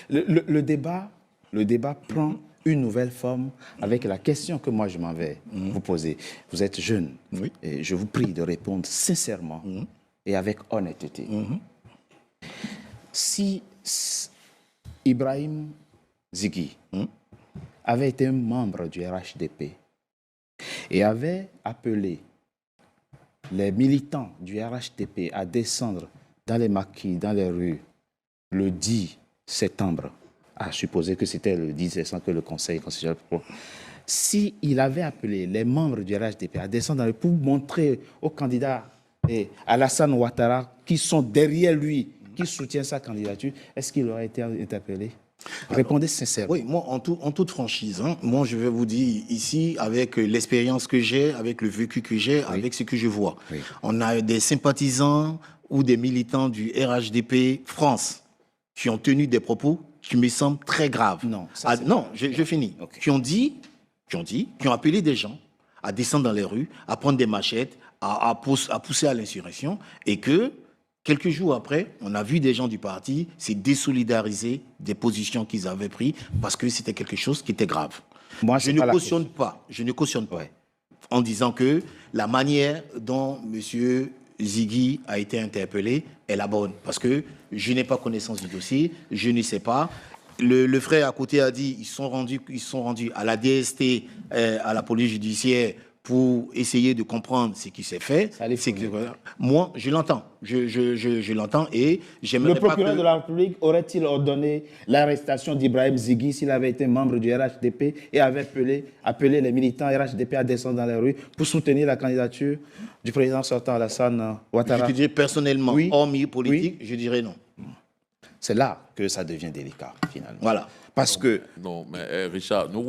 Le débat prend une nouvelle forme avec la question que moi je m'en vais vous poser. Vous êtes jeune et je vous prie de répondre sincèrement et avec honnêteté. Si Ibrahim Zighi avait été un membre du RHDP et avait appelé les militants du RHDP à descendre dans les maquis, dans les rues, le 10 septembre, à supposer que c'était le 10 septembre que le Conseil constitutionnel... S'il avait appelé les membres du RHDP à descendre dans les rues pour montrer aux candidats et à Alassane Ouattara qui sont derrière lui, qui soutiennent sa candidature, est-ce qu'il aurait été interpellé? Répondez sincèrement. Oui, moi, en toute franchise, moi, je vais vous dire ici, avec l'expérience que j'ai, avec le vécu que j'ai, avec ce que je vois. On a des sympathisants ou des militants du RHDP France qui ont tenu des propos qui me semblent très graves. Non, je finis. Okay. Qui ont appelé des gens à descendre dans les rues, à prendre des machettes, à pousser à l'insurrection, et que quelques jours après, on a vu des gens du parti se désolidariser des positions qu'ils avaient prises parce que c'était quelque chose qui était grave. Moi, je ne cautionne pas en disant que la manière dont M. Zighi a été interpellé est la bonne. Parce que je n'ai pas connaissance du dossier, je ne sais pas. Le frère à côté a dit qu'ils sont rendus à la DST, à la police judiciaire, pour essayer de comprendre ce qui s'est fait. Moi, je l'entends. Je l'entends et j'aimerais pas que... Le procureur de la République aurait-il ordonné l'arrestation d'Ibrahim Zighi s'il avait été membre du RHDP et avait appelé les militants RHDP à descendre dans les rues pour soutenir la candidature du président sortant Alassane Ouattara? Je te dirais personnellement, hors milieu politique, je dirais non. C'est là que ça devient délicat, finalement. Voilà. Parce que... Non, mais Richard, nous...